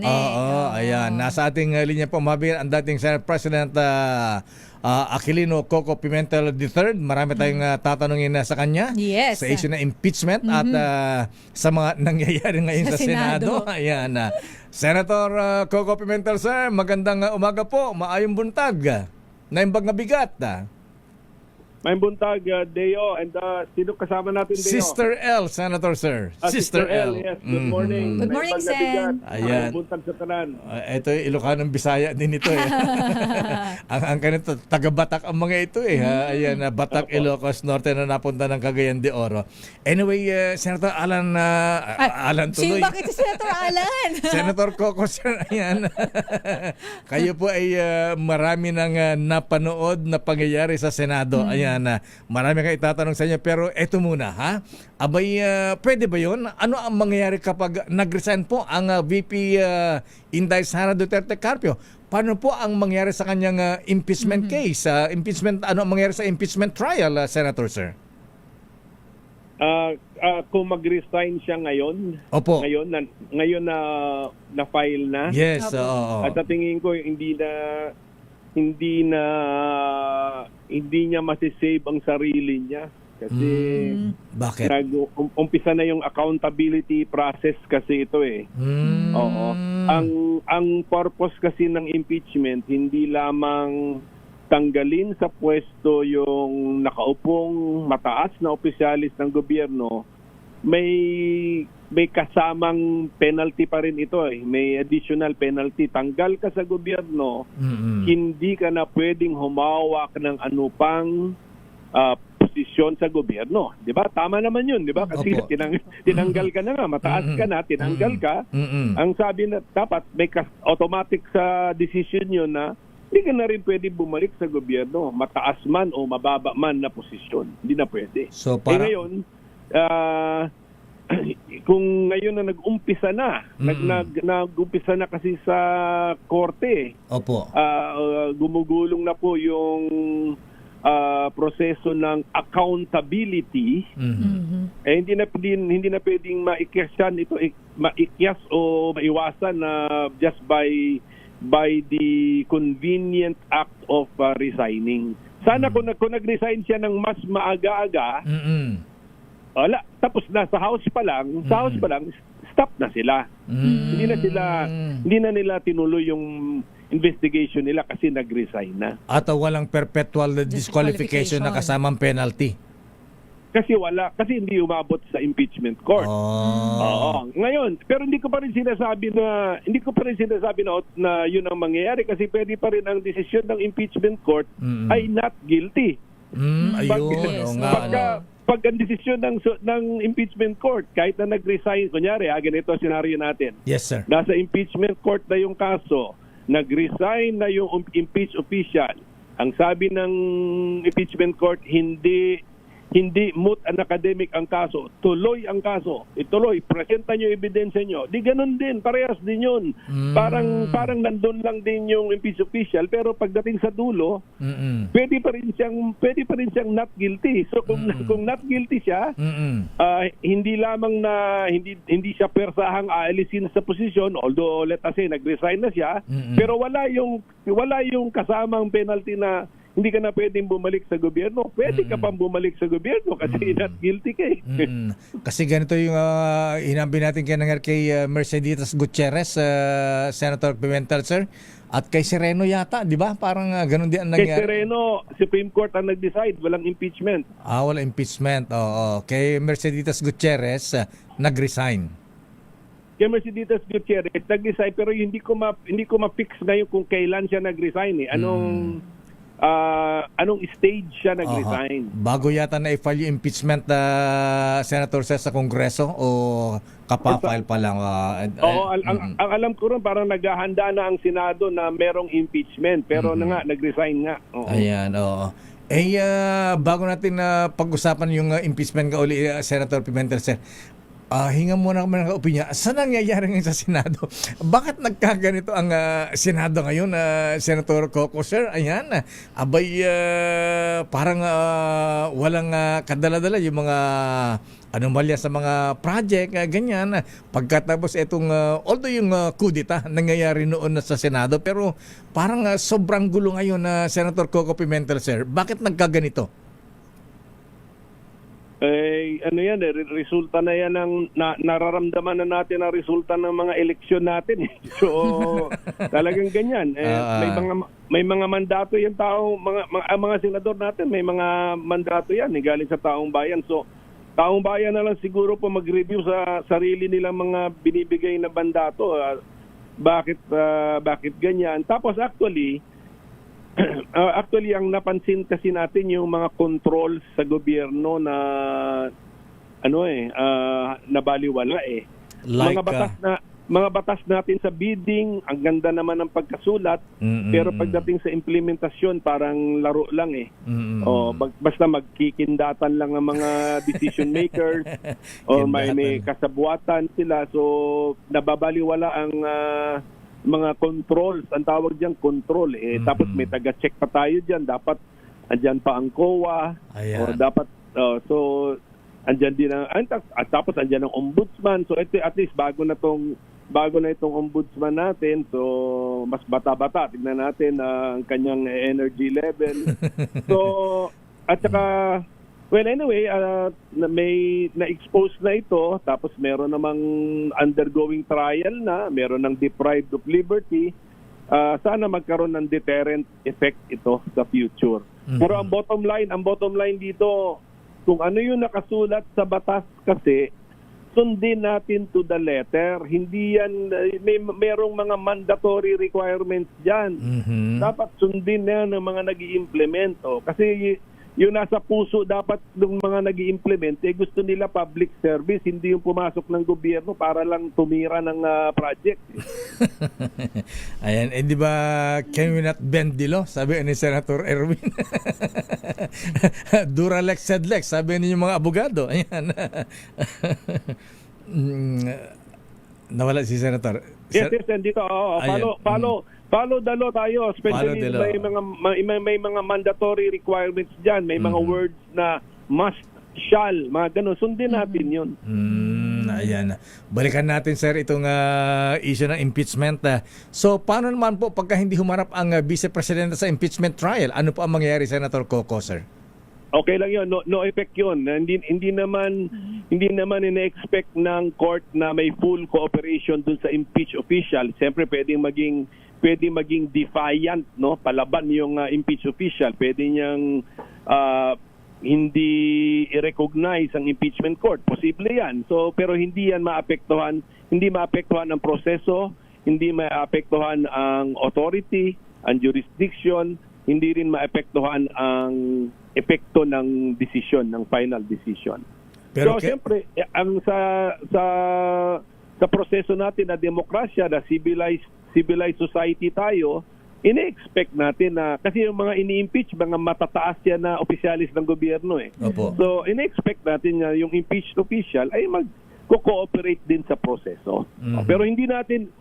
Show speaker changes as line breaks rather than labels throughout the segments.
na
Oo, ayan. Nasa ating linya po, mabir ang dating Senate President Aquilino Coco Pimentel III. Marami tayong tatanungin sa kanya
Yes.
sa issue na impeachment at sa mga nangyayari ngayon
Sa
sa Senado.
Senado.
Ayan. Senator Coco Pimentel, sir, magandang umaga po. Maayong buntag. Naimbag na bigat.
May buntag, Deo, and sino kasama natin, Deo?
Sister L, Senator, sir.
Sister L, yes. Good morning.
Good morning,
May pagnabigat.
Sen.
Ayan.
May buntag sa kanan.
Ito yung Ilocanong Bisaya din ito eh. ang kanito, taga-Batak ang mga ito eh. Ayan, Batak, Ilocos Norte na napunta ng Cagayan de Oro. Anyway, Senator Alan, Alan tuloy.
Bakit si Senator Alan?
Senator Coco, sir, ayan. Kayo po ay marami nang napanood na pangyayari sa Senado. Ayan, marami kang itatanong sa inyo. Pero eto muna, ha? Abay, pwede ba yun? Ano ang mangyayari kapag nag-resign po ang VP Inday Sara Duterte Carpio? Paano po ang mangyayari sa kanyang impeachment case? Ano ang mangyayari sa impeachment trial, Senator, sir?
Kung mag-resign siya ngayon,
Opo.
ngayon na file na.
Yes,
Opo.
oo.
At sa tingin ko hindi niya masisave ang sarili niya kasi
Bakit?
umpisa na yung accountability process kasi ito eh. Oo. Ang purpose kasi ng impeachment hindi lamang tanggalin sa pwesto yung nakaupong mataas na opisyalis ng gobyerno, may kasamang penalty pa rin ito eh. May additional penalty. Tanggal ka sa gobyerno, hindi ka na pwedeng humawak ng anupang posisyon sa gobyerno. 'Di ba? Tama naman 'yun, 'di ba? Kasi
Opo.
tinanggal ka na nga, mataas ka na, tinanggal ka. Ang sabi na dapat may automatic sa decision 'yun na hindi ka na rin pwede bumalik sa gobyerno, mataas man o mababa man na posisyon. Hindi na pwede.
So, para...
Ngayon, kung ngayon na nag-umpisa na, nag-umpisa na kasi sa korte,
Opo.
gumugulong na po yung proseso ng accountability, hindi na pwedeng maikyas yan, maikyas o maiwasan na just by the convenient act of resigning. Sana kung nag-resign siya ng mas maaga-aga, wala, tapos na sa house pa lang, stop na sila. Hindi na nila tinuloy yung investigation nila kasi nag-resign na.
At walang perpetual disqualification na kasamang penalty.
Kasi hindi umabot sa impeachment court. Oo. Ngayon, pero hindi ko pa rin sinasabi na yun ang mangyayari kasi pwede pa rin ang desisyon ng impeachment court ay not guilty.
Ayun.
Pag ang desisyon ng impeachment court, kahit na nag-resign, kunyari, ganito senaryo natin.
Yes, sir.
Nasa impeachment court na yung kaso, nag-resign na yung impeached official. Ang sabi ng impeachment court, hindi moot and academic ang kaso. Tuloy ang kaso. Ituloy. Presenta nyo ebidensya nyo. Di ganun din. Parehas din yun. Parang nandun lang din yung impeached official. Pero pagdating sa dulo, pwede pa rin siyang not guilty. So kung not guilty siya, hindi lamang na hindi siya persahang aalisin sa posisyon, although let us say nag-resign na siya, pero wala yung kasamang penalty na hindi ka na pwedeng bumalik sa gobyerno. Pwede ka pang bumalik sa gobyerno kasi not guilty ka eh.
Kasi ganito yung hinambi natin kay Mercedes Gutierrez, Senator Pimentel, sir. At kay Sereno yata, di ba? Parang ganun din ang nangyari.
Kay Sereno, Supreme Court ang nag-decide. Walang impeachment.
Walang impeachment. Oo. Kay Mercedes Gutierrez, nag-resign.
Kay Mercedes Gutierrez, nag-resign pero hindi ko ma-fix ngayon kung kailan siya nag-resign eh. Anong stage siya nag-resign?
Bago yata na i-file yung impeachment Senator sa Kongreso o kapafile pa lang?
Ang alam ko rin parang naghahanda na ang Senado na merong impeachment pero nag-resign nga.
Ayan, oo. Bago natin pag-usapan yung impeachment ka uli, Senator Pimentel, sir, hinga muna kami ng opinion. Saan nangyayari ngayon sa Senado? Bakit nagkaganito ang Senado ngayon, Senator Coco, sir? Ayan, abay, parang walang kadala-dala yung mga anomalya sa mga project, ganyan. Pagkatapos itong, although yung kudita nangyayari noon na sa Senado, pero parang sobrang gulo ngayon na Senator Coco Pimentel, sir. Bakit nagkaganito?
Ano yan, resulta na yan ng nararamdaman na natin ang resulta ng mga eleksyon natin. So, talagang ganyan. May mga mandato yung tao, mga senador natin, may mga mandato yan, galing sa taong bayan. So, taong bayan na lang siguro po mag-review sa sarili nilang mga binibigay na mandato. Bakit ganyan? Tapos actually, ang napansin kasi natin yung mga controls sa gobyerno na nabaliwala eh.
Like,
Mga batas natin sa bidding, ang ganda naman ng pagkasulat, pero pagdating sa implementasyon parang laro lang eh. Basta magkikindatan lang ng mga decision makers o may kasabuatan sila, so nababaliwala ang mga controls, ang tawag diyan control eh. Tapos may taga-check pa tayo diyan, dapat andyan pa ang COA o dapat so andyan din tapos andyan ang ombudsman. So ito at least bago na itong ombudsman natin, so mas bata-bata, tignan natin ang kanyang energy level. So at saka well anyway, may na-expose na ito, tapos meron namang undergoing trial na, meron ng deprived of liberty. Sana magkaroon ng deterrent effect ito sa future. Pero ang bottom line dito, kung ano yung nakasulat sa batas kasi, sundin natin to the letter. Hindi yan, merong mga mandatory requirements dyan. Dapat sundin na ng mga nag-i-implement. Kasi yung nasa puso dapat ng mga nag-i-implement, gusto nila public service, hindi yung pumasok ng gobyerno para lang tumira ng project.
Ayan, di ba, can we not bend the law? Sabi ni Senator Erwin. Duralex sed lex, sabi ninyo mga abogado. Ayan. Nawala si Senator.
Yes, dito. Follow the law tayo, especially may mga mandatory requirements diyan, may mga words na must, shall, mga ganun. Sundin natin 'yun.
Ayan. Balikan natin, sir, itong issue ng impeachment. So, paano naman po pagka hindi humarap ang Vice Presidente sa impeachment trial? Ano po ang mangyayari, Senator Coco, sir?
Okay lang 'yun, no effect 'yun. Hindi naman ine-expect ng court na may full cooperation dun sa impeach official. Siyempre pwedeng maging defiant, no? Palaban yung impeach official. Pwede niyang hindi i-recognize ang impeachment court. Posible 'yan. So pero hindi maapektuhan ang proseso, hindi maapektuhan ang authority, ang jurisdiction, hindi rin maapektuhan ang epekto ng decision, ng final decision. Pero siyempre, ang sa proseso natin na demokrasya, na civilized society tayo, ine-expect natin na, kasi yung mga ini-impeach, mga matataas yan na opisyalis ng gobyerno eh.
Opo.
So, ine-expect natin na yung impeached official ay mag-cooperate din sa proseso. Pero hindi natin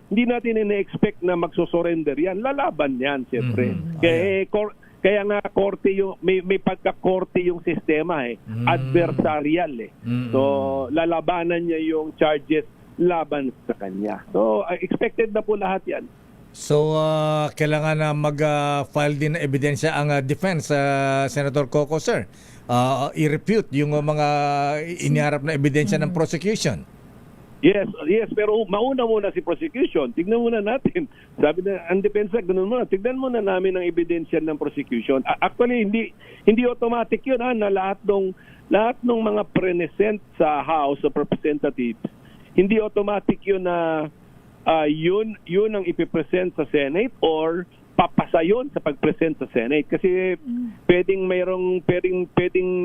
ine-expect na magsusurrender yan. Lalaban yan, siyempre. Kaya nga korte yung may pagka-korte yung sistema eh. Adversarial eh. So lalabanan niya yung charges laban sa kanya. So expected na po lahat 'yan.
So kailangan na mag-file din na ebidensya ang defense, Senator Coco, sir. I-refute yung mga iniharap na ebidensya ng prosecution.
Yes, pero mauna muna si prosecution. Tignan muna natin. Sabi na ang depensa, ganun muna. Tignan muna namin ang ebidensya ng prosecution. Actually, hindi automatic 'yun na lahat ng mga present sa House of Representatives. Hindi automatic 'yun na yun ang ipipresent sa Senate or papasa yun sa pag-present sa Senate. Kasi pwedeng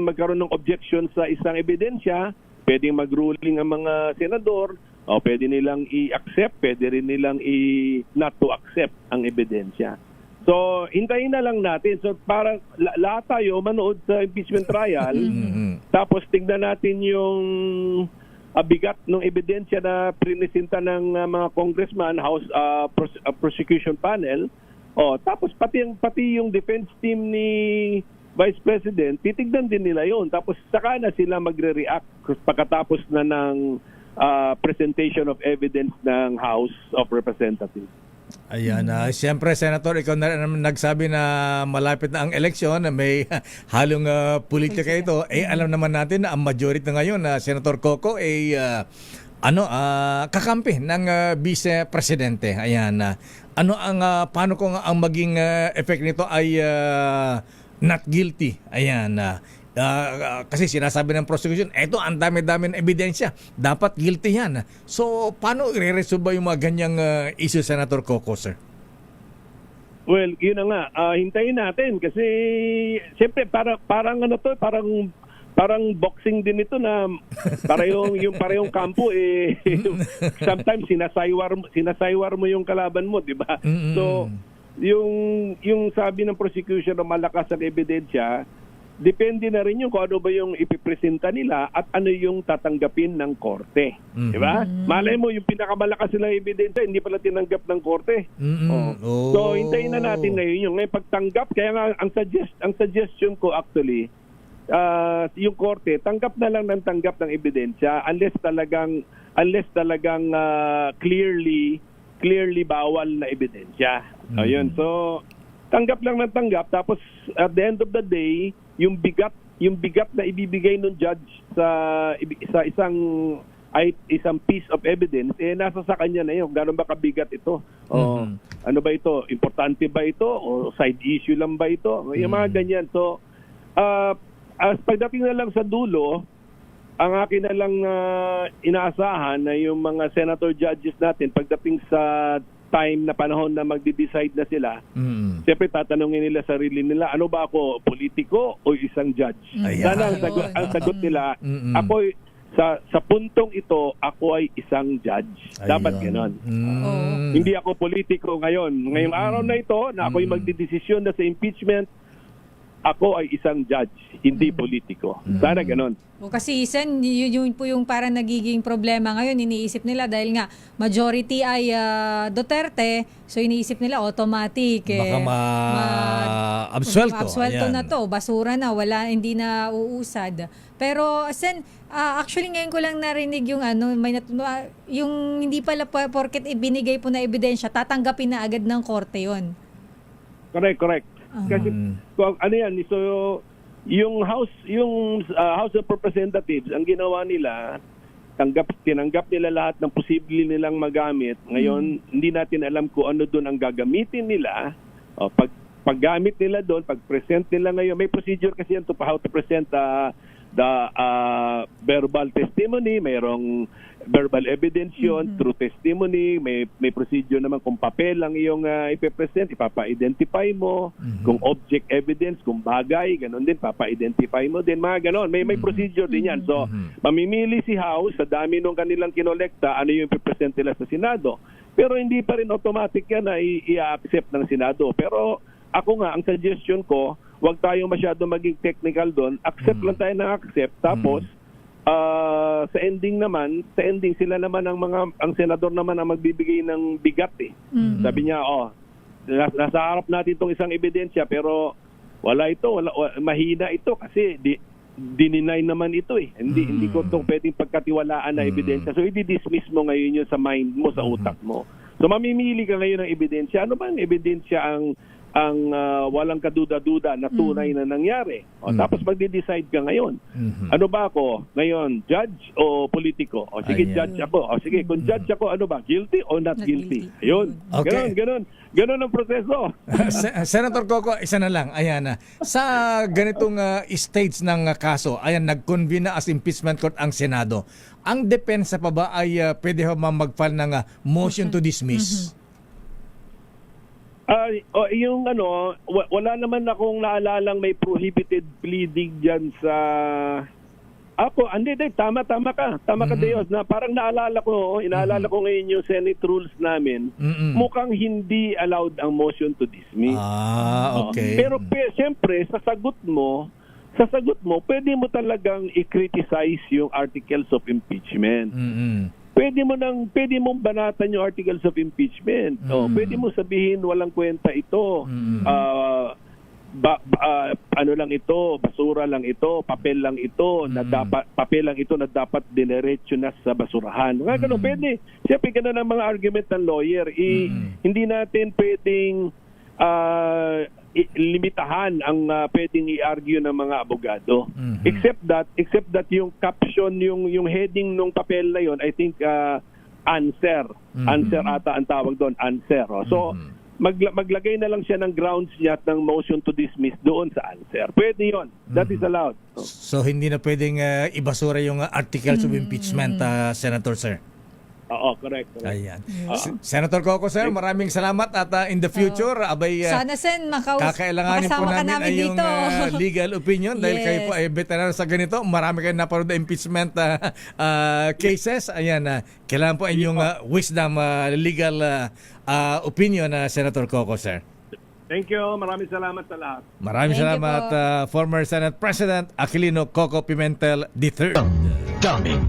magkaroon ng objection sa isang ebidensya, pwedeng mag-ruling ang mga senador, o pwede nilang i-accept, pwede rin nilang not to accept ang ebidensya. So, hintayin na lang natin. So, para lahat tayo manood sa impeachment trial, tapos tignan natin yung bigat ng ebidensya na prinisinta ng mga congressman, House Prosecution Panel. Tapos pati yung defense team ni Vice President, titignan din nila yon. Tapos saka na sila magre-react pagkatapos na ng presentation of evidence ng House of Representatives.
Ayan, siyempre Senator, ikaw na naman nagsabi na malapit na ang eleksyon, na may halong politika ito. Alam naman natin na ang majority na ngayon na Senator Coco ay kakampi ng Vice Presidente. Ayan, paano kung ang maging effect nito ay not guilty? Ayan, kasi sinasabi ng prosecution, eto ang dami-dami ng ebidensya, dapat guilty yan. So, paano i-resolve yung mga ganyang issue, Senator Coco, sir?
Well, yun na nga, hintayin natin kasi siyempre parang boxing din ito na parehong kampo sometimes sinasaywar mo yung kalaban mo, di ba? So, yung sabi ng prosecution na malakas ang ebidensya, depende na rin yung kung ano ba yung ipipresenta nila at ano yung tatanggapin ng korte. Di ba? Malay mo, yung pinakamalakas nilang ebidensya, hindi pala tinanggap ng korte. So, hintayin na natin ngayon yung pagtanggap. Kaya nga, ang suggestion ko actually, yung korte, tanggap na lang ng tanggap ng ebidensya unless talagang clearly bawal na ebidensya. Ayun. So, tanggap lang ng tanggap. Tapos, at the end of the day, yung bigat na ibibigay ng judge sa isang piece of evidence, nasa sa kanya na yun. Gano'n ba kabigat ito? Ano ba ito? Importante ba ito? O side issue lang ba ito? Yung mga ganyan. So, as pagdating na lang sa dulo, ang akin na lang inaasahan na yung mga senator judges natin, pagdating sa time na panahon na magde-decide na sila, siyempre tatanungin nila sarili nila, ano ba ako, politiko o isang judge? Sana ang sagot nila, ako sa puntong ito, ako ay isang judge. Dapat ganon. Hindi ako politiko ngayon. Ngayong araw na ito, na ako yung magdidesisyon na sa impeachment, ako ay isang judge, hindi politiko. Sana ganon.
O kasi Sen, yun po yung parang nagiging problema ngayon, iniisip nila dahil nga majority ay Duterte, so iniisip nila automatic.
Baka
absuelto na to, basura na, hindi na uusad. Pero Sen, actually ngayon ko lang narinig yung yung hindi pala porket ibinigay po na ebidensya, tatanggapin na agad ng korte yon.
Correct. Kasi ano yan, so yung House of Representatives, ang ginawa nila, tinanggap nila lahat ng posible nilang magamit. Ngayon, hindi natin alam kung ano doon ang gagamitin nila. Paggamit nila doon, pag-present nila ngayon, may procedure kasi yan to how to present the verbal testimony, mayroong verbal evidence yun, true testimony, may procedure naman kung papel lang iyong ipipresent, ipapa-identify mo, kung object evidence, kung bagay, ganun din, papa-identify mo din, mga ganun. May procedure din yan. So, mamimili si House sa dami nung kanilang kinolekta, ano yung ipipresent nila sa Senado. Pero hindi pa rin automatic yan na i-accept ng Senado. Pero ako nga, ang suggestion ko, huwag tayong masyado maging technical doon. Accept lang tayo ng accept. Tapos, sa ending sila naman ang senador naman ang magbibigay ng bigat eh. Sabi niya, nasa harap natin itong isang ebidensya pero mahina ito kasi dininay naman ito eh. Hindi ko itong pwedeng pagkatiwalaan na ebidensya. So, i-dismiss mo ngayon yun sa mind mo, sa utak mo. So, mamimili ka ngayon ng ebidensya. Ano ba ang ebidensya ang walang kaduda-duda na tunay na nangyari. Tapos magde-decide ka ngayon. Ano ba ako ngayon, judge o politiko? O sige, judge ako. O sige, kung judge ako, ano ba? Guilty o not guilty? Ayun.
Okay.
Ganon ang proseso.
Senator Coco, isa na lang. Ayan, sa ganitong stage ng kaso, nag-convene na as impeachment court ang Senado. Ang depensa pa ba ay pwede mag-file ng motion to dismiss?
Wala naman akong naalalang may prohibited pleading dyan sa... tama ka. Tama ka, Deos, na parang inaalala ko ngayon yung Senate rules namin, mukhang hindi allowed ang motion to dismiss.
Okay.
Pero siyempre, sa sagot mo, pwede mo talagang i-criticize yung articles of impeachment. Pwede mong banatan yung articles of impeachment. Pwede mo sabihin walang kwenta ito. ano lang ito, basura lang ito, papel lang ito na dapat dinerecho na sa basurahan. Mga ganun, pwede. Siyempre ganun ang mga argument ng lawyer. Hindi natin pwedeng limitahan ang pwedeng i-argue ng mga abogado. Except that yung caption, yung heading ng papel na yon, I think answer. Answer ata ang tawag doon, answer. So maglagay na lang siya ng grounds niya at ng motion to dismiss doon sa answer. Pwede yon. That is allowed.
So hindi na pwedeng ibasura yung articles of impeachment, Senator Sir.
Oo, correct.
Ayan. Senator Coco, sir, maraming salamat at in the future, abay
Sana, Sen,
kakailanganin po
makasama ka
namin ay yung
dito.
legal opinion dahil
Yes.
kayo po ay veteran sa ganito. Marami kayong napanood na impeachment cases. Ayan, kailangan po ay yung wisdom, legal opinion, Senator Coco, sir.
Thank you. Maraming salamat sa lahat.
Maraming
Thank you
salamat,
po.
former Senate President Aquilino Coco Pimentel III.
Daming